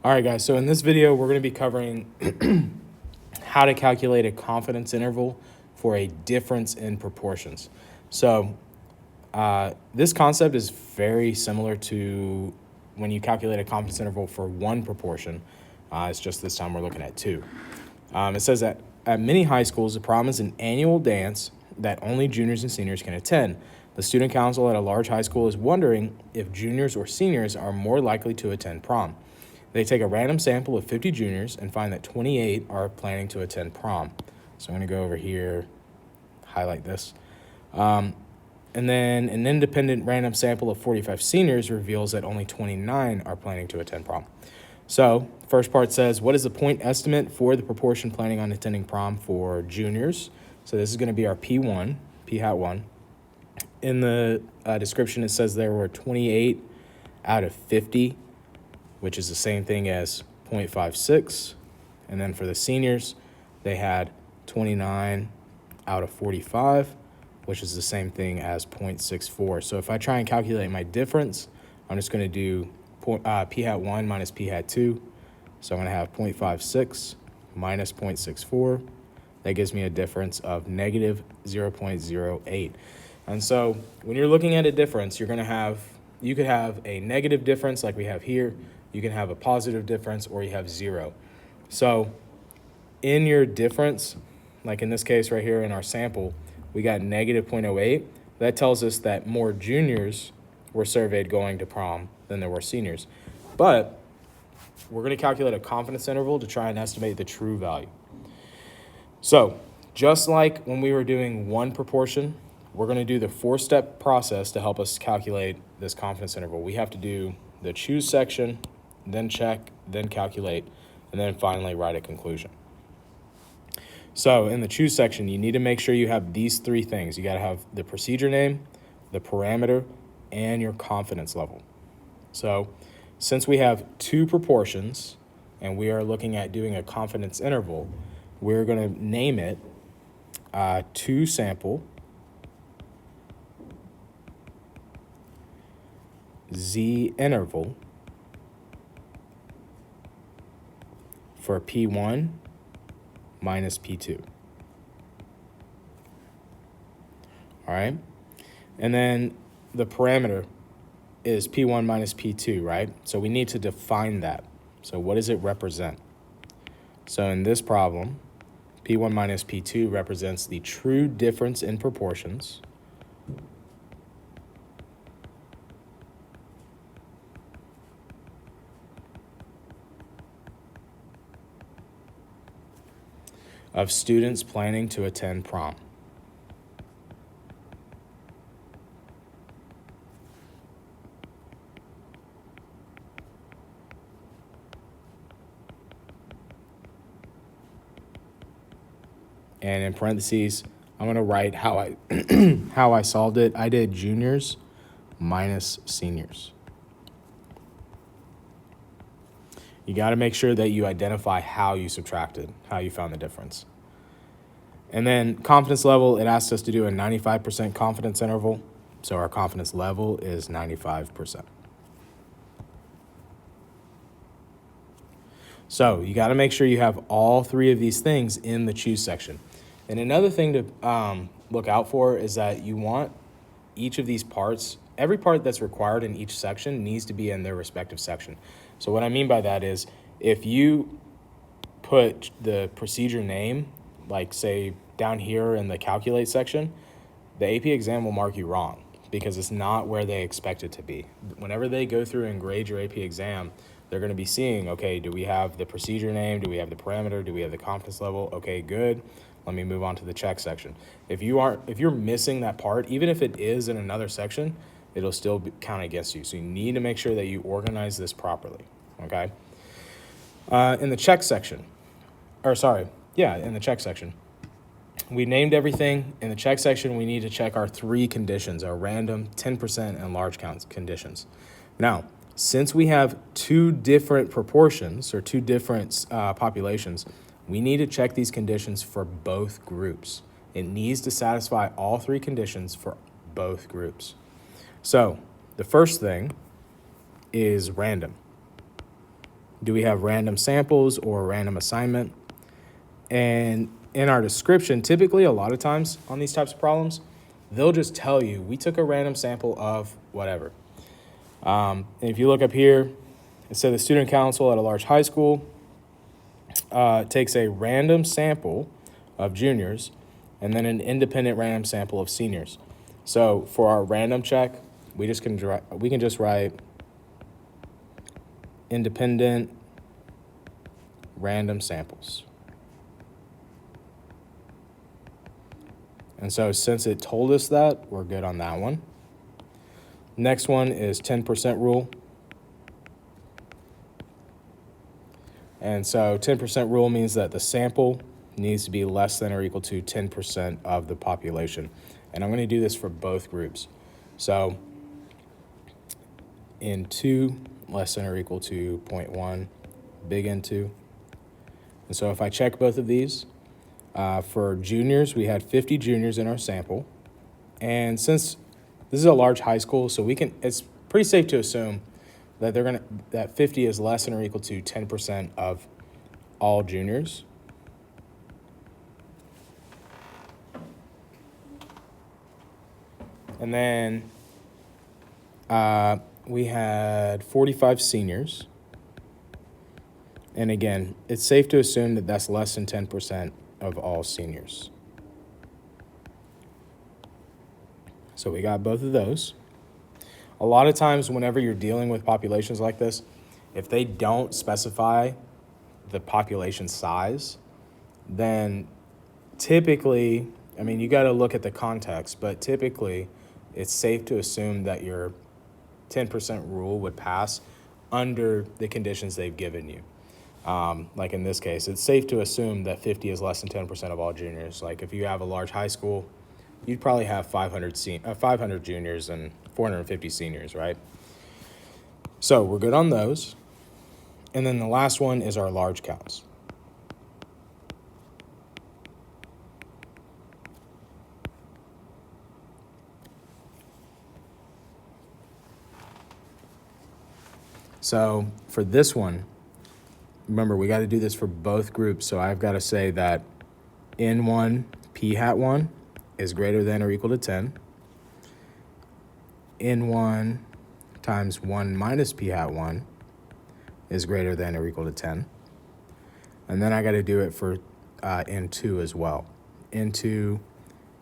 All right, guys, so in this video, we're going to be covering how to calculate a confidence interval for a difference in proportions. So this concept is very similar to when you calculate a confidence interval for one proportion. It's just this time we're looking at two. It says that at many high schools, the prom is an annual dance that only juniors and seniors can attend. The student council at a large high school is wondering if juniors or seniors are more likely to attend prom. They take a random sample of 50 juniors and find that 28 are planning to attend prom. So I'm going to go over here, highlight this. And then an independent random sample of 45 seniors reveals that only 29 are planning to attend prom. So first part says, what is the point estimate for the proportion planning on attending prom for juniors? So this is going to be our P1, P hat 1. In the description, it says there were 28 out of 50, which is the same thing as 0.56. And then for the seniors, they had 29 out of 45, which is the same thing as 0.64. So if I try and calculate my difference, I'm just going to do P hat 1 minus P hat 2. So I'm going to have 0.56 minus 0.64. That gives me a difference of negative 0.08. And so when you're looking at a difference, you could have a negative difference like we have here. You can have a positive difference, or you have zero. So in your difference, like in this case right here in our sample, we got negative 0.08. That tells us that more juniors were surveyed going to prom than there were seniors. But we're going to calculate a confidence interval to try and estimate the true value. So just like when we were doing one proportion, we're going to do the 4-step process to help us calculate this confidence interval. We have to do the choose section, then check, then calculate, and then finally write a conclusion. So in the choose section, you need to make sure you have these three things. You got to have the procedure name, the parameter, and your confidence level. So since we have two proportions and we are looking at doing a confidence interval, we're going to name it to sample Z interval for P1 minus P2. All right. And then the parameter is P1 minus P2, right? So we need to define that. So what does it represent? So in this problem, P1 minus P2 represents the true difference in proportions of students planning to attend prom. And in parentheses, I'm going to write how I solved it. I did juniors minus seniors. You got to make sure that you identify how you subtracted, how you found the difference. And then confidence level, it asks us to do a 95% confidence interval. So our confidence level is 95%. So you got to make sure you have all three of these things in the choose section. And another thing to look out for is that you want each of these parts, every part that's required in each section needs to be in their respective section. So what I mean by that is if you put the procedure name, like say down here in the calculate section, the AP exam will mark you wrong because it's not where they expect it to be. Whenever they go through and grade your AP exam, they're going to be seeing, okay, do we have the procedure name? Do we have the parameter? Do we have the confidence level? Okay, good. Let me move on to the check section. If you're missing that part, even if it is in another section, it'll still count against you. So you need to make sure that you organize this properly, okay? In the check section, in the check section, we named everything. In the check section, we need to check our three conditions, our random, 10%, and large count conditions. Now, since we have two different proportions or two different populations, we need to check these conditions for both groups. It needs to satisfy all three conditions for both groups. So the first thing is random. Do we have random samples or random assignment? And in our description, typically a lot of times on these types of problems, they'll just tell you, we took a random sample of whatever. And if you look up here, it said the student council at a large high school takes a random sample of juniors and then an independent random sample of seniors. So for our random check, we can just write independent random samples. And so since it told us that, we're good on that one. Next one is 10% rule. And so 10% rule means that the sample needs to be less than or equal to 10% of the population. And I'm going to do this for both groups. So N2 less than or equal to 0.1, big N2. And so if I check both of these, for juniors, we had 50 juniors in our sample. And since this is a large high school, so it's pretty safe to assume that that 50 is less than or equal to 10% of all juniors. And then we had 45 seniors. And again, it's safe to assume that that's less than 10% of all seniors. So we got both of those. A lot of times whenever you're dealing with populations like this, if they don't specify the population size, then typically, you got to look at the context, but typically it's safe to assume that your 10% rule would pass under the conditions they've given you. Like in this case, it's safe to assume that 50 is less than 10% of all juniors. Like if you have a large high school, you'd probably have 500 juniors and 450 seniors, right? So we're good on those. And then the last one is our large counts. So for this one, remember, we got to do this for both groups. So I've got to say that N1 P hat 1 is greater than or equal to 10. N1 times 1 minus P hat 1 is greater than or equal to 10. And then I got to do it for N2 as well. N2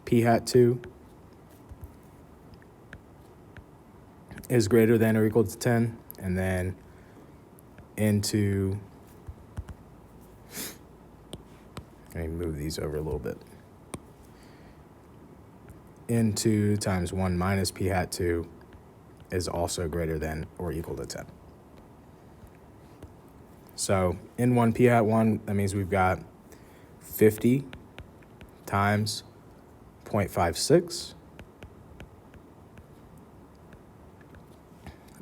P hat 2 is greater than or equal to 10. And then N2, let me move these over a little bit. N2 times 1 minus P hat 2 is also greater than or equal to 10. So N1 P hat 1, that means we've got 50 times 0.56.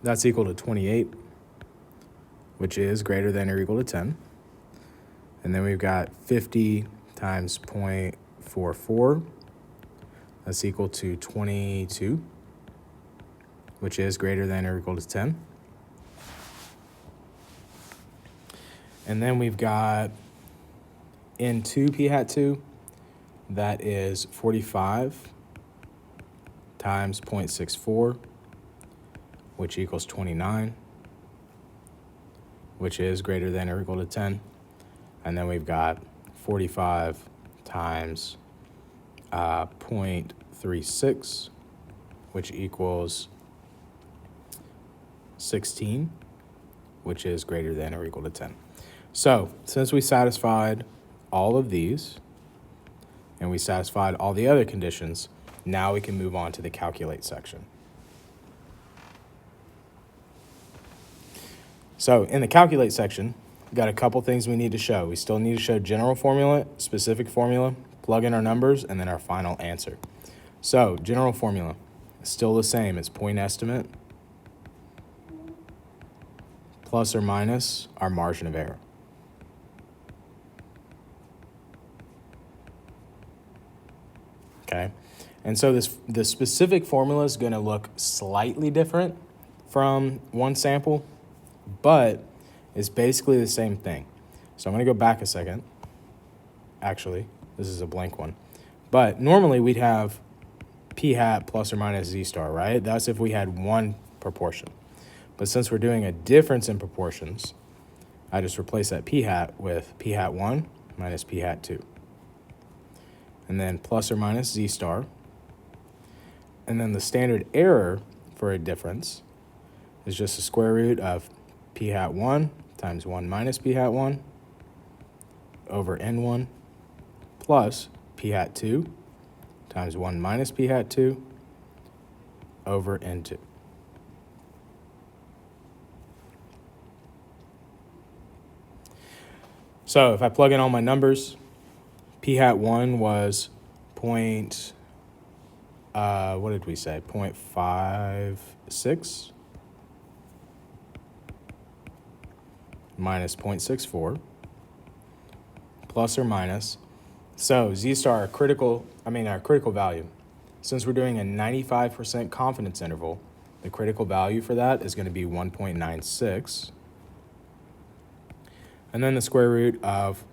That's equal to 28, which is greater than or equal to 10. And then we've got 50 times 0.44. That's equal to 22, which is greater than or equal to 10. And then we've got N2 P hat 2. That is 45 times 0.64. Which equals 29, which is greater than or equal to 10. And then we've got 45 times 0.36, which equals 16, which is greater than or equal to 10. So since we satisfied all of these, and we satisfied all the other conditions, now we can move on to the calculate section. So in the calculate section, we've got a couple things we need to show. We still need to show general formula, specific formula, plug in our numbers, and then our final answer. So general formula is still the same. It's point estimate plus or minus our margin of error. Okay, and so the specific formula is going to look slightly different from one sample, but is basically the same thing. So I'm going to go back a second. Actually, this is a blank one. But normally we'd have p hat plus or minus z star, right? That's if we had one proportion. But since we're doing a difference in proportions, I just replace that p hat with p hat 1 minus p hat 2. And then plus or minus z star. And then the standard error for a difference is just the square root of p hat 1 times 1 minus p hat 1 over n1 plus p hat 2 times 1 minus p hat 2 over n2. So if I plug in all my numbers, p hat 1 was what did we say? 0.56 minus 0.64 plus or minus. So z star, our critical value. Since we're doing a 95% confidence interval, the critical value for that is going to be 1.96. And then the square root of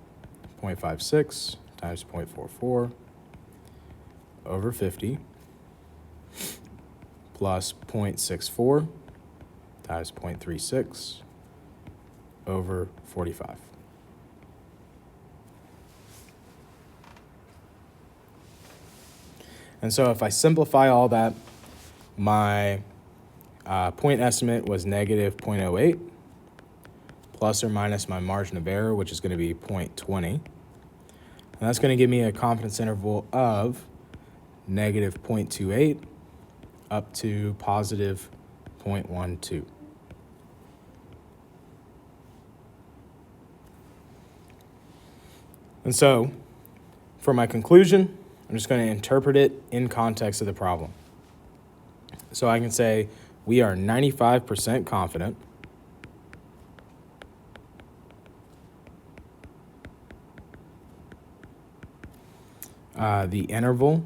0.56 times 0.44 over 50 plus 0.64 times 0.36 over 45. And so if I simplify all that, my point estimate was negative 0.08 plus or minus my margin of error, which is going to be 0.20. And that's going to give me a confidence interval of negative 0.28 up to positive 0.12. And so for my conclusion, I'm just going to interpret it in context of the problem. So I can say we are 95% confident the interval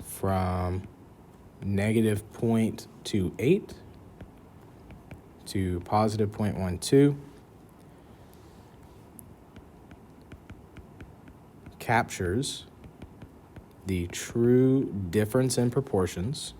from negative 0.28 to positive 0.12 captures the true difference in proportions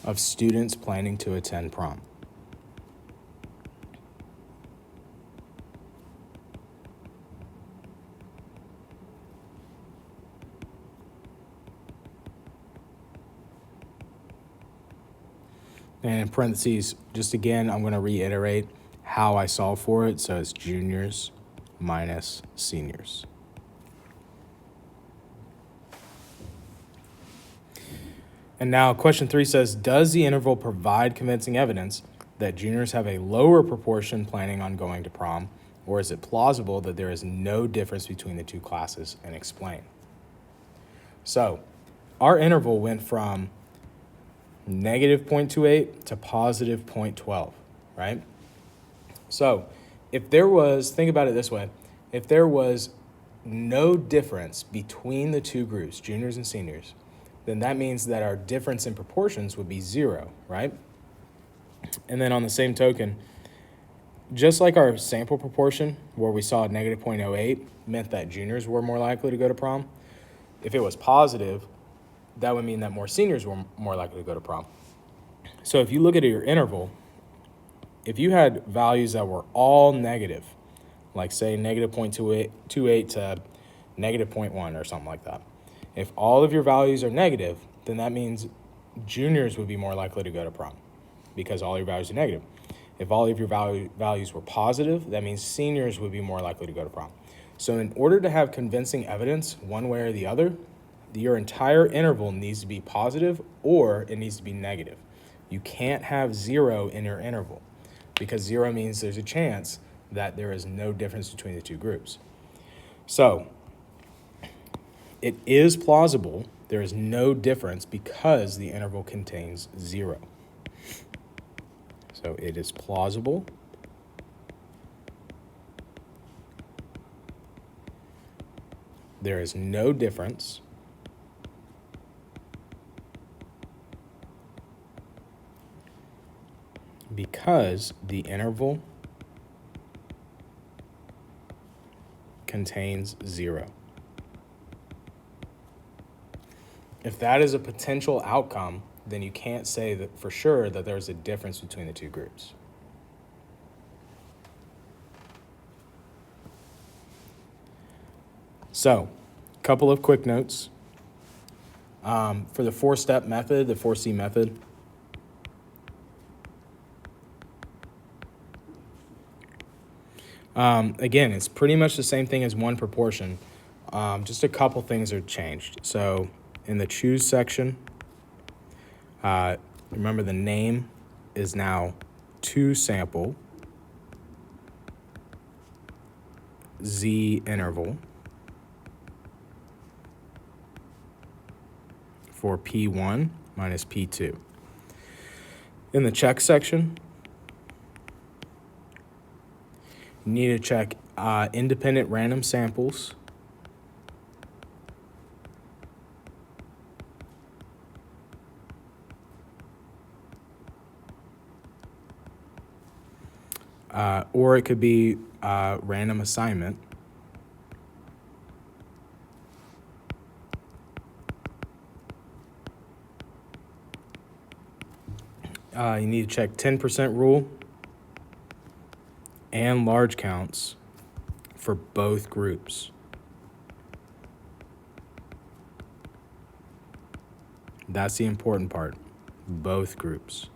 of students planning to attend prom. And in parentheses, just again, I'm going to reiterate how I solve for it. So it's juniors minus seniors. And now question 3 says, does the interval provide convincing evidence that juniors have a lower proportion planning on going to prom, or is it plausible that there is no difference between the two classes, and explain? So our interval went from negative 0.28 to positive 0.12, right? So if there was, think about it this way, if there was no difference between the two groups, juniors and seniors, then that means that our difference in proportions would be 0, right? And then on the same token, just like our sample proportion, where we saw negative 0.08 meant that juniors were more likely to go to prom, if it was positive, that would mean that more seniors were more likely to go to prom. So if you look at your interval, if you had values that were all negative, like say negative 0.28 to negative 0.1 or something like that, if all of your values are negative, then that means juniors would be more likely to go to prom because all your values are negative. If all of your values were positive, that means seniors would be more likely to go to prom. So in order to have convincing evidence one way or the other, your entire interval needs to be positive or it needs to be negative. You can't have 0 in your interval because 0 means there's a chance that there is no difference between the two groups. So it is plausible there is no difference because the interval contains 0. So it is plausible there is no difference because the interval contains 0. If that is a potential outcome, then you can't say that for sure that there's a difference between the two groups. So, a couple of quick notes. For the 4-step method, the 4C method, again, it's pretty much the same thing as one proportion. Just a couple things are changed. So in the choose section, remember the name is now to sample Z interval for P1 minus P2. In the check section, you need to check independent random samples or it could be random assignment. You need to check 10% rule and large counts for both groups. That's the important part, both groups.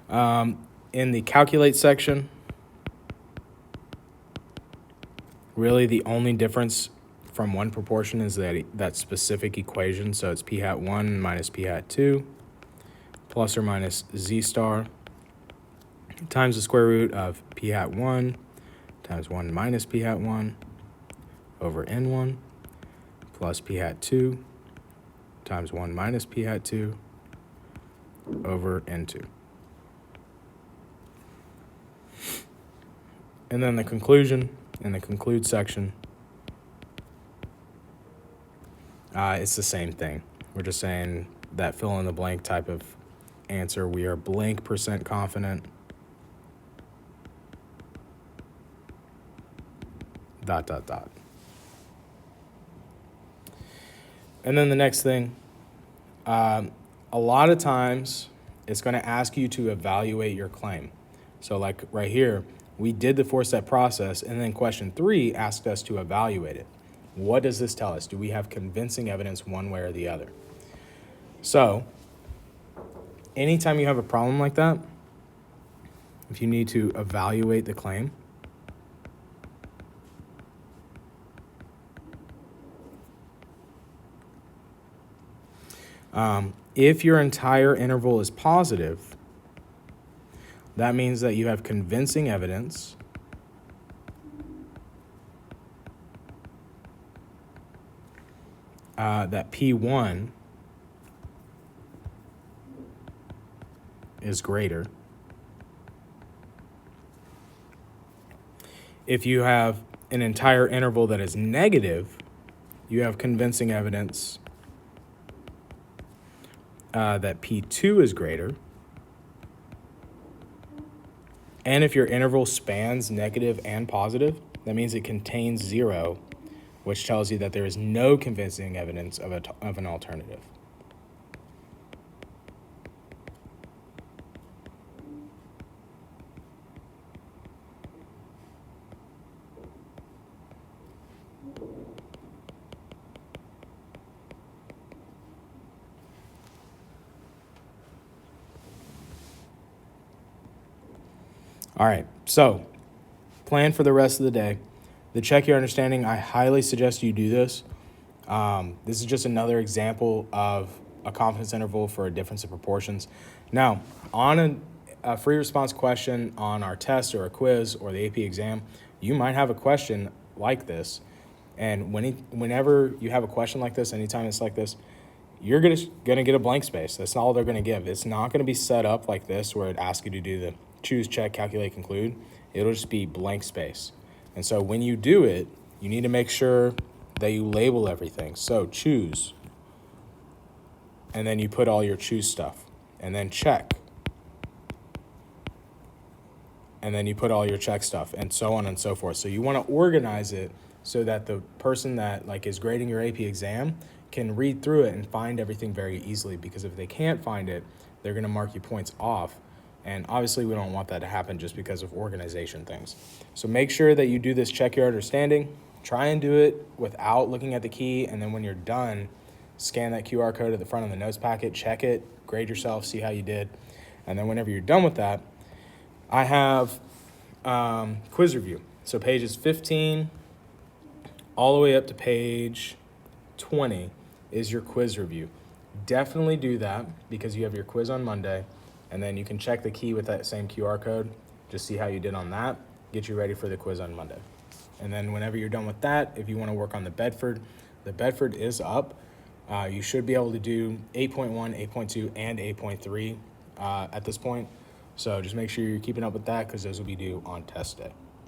In the calculate section, really the only difference from one proportion is that specific equation. So it's p hat 1 minus p hat 2 plus or minus z star times the square root of p hat 1 times 1 minus p hat 1 over n1 plus p hat 2 times 1 minus p hat 2 over n2. And then the conclusion, in the conclude section, it's the same thing. We're just saying that fill in the blank type of answer. We are blank % confident. ... And then the next thing, a lot of times it's going to ask you to evaluate your claim. So like right here, we did the 4-step process, and then question 3 asked us to evaluate it. What does this tell us? Do we have convincing evidence one way or the other? So anytime you have a problem like that, if you need to evaluate the claim, if your entire interval is positive, that means that you have convincing evidence that P1 is greater. If you have an entire interval that is negative, you have convincing evidence that P2 is greater. And if your interval spans negative and positive, that means it contains 0, which tells you that there is no convincing evidence of an alternative. All right, so plan for the rest of the day. The check your understanding, I highly suggest you do this. This is just another example of a confidence interval for a difference of proportions. Now, on a free response question on our test or a quiz or the AP exam, you might have a question like this. And whenever you have a question like this, anytime it's like this, you're gonna get a blank space. That's all they're gonna give. It's not gonna be set up like this where it asks you to do the choose, check, calculate, conclude. It'll just be blank space. And so when you do it, you need to make sure that you label everything. So choose, and then you put all your choose stuff, and then check, and then you put all your check stuff, and so on and so forth. So you want to organize it so that the person that like is grading your AP exam can read through it and find everything very easily, because if they can't find it, they're going to mark you points off. And obviously we don't want that to happen just because of organization things. So make sure that you do this check your understanding. Try and do it without looking at the key, and then when you're done, scan that QR code at the front of the notes packet, check it, grade yourself, see how you did. And then whenever you're done with that, I have quiz review. So pages 15 all the way up to page 20 is your quiz review. Definitely do that because you have your quiz on Monday, and then you can check the key with that same QR code, just see how you did on that, get you ready for the quiz on Monday. And then whenever you're done with that, if you want to work on the Bedford is up. You should be able to do 8.1, 8.2, and 8.3 at this point. So just make sure you're keeping up with that because those will be due on test day.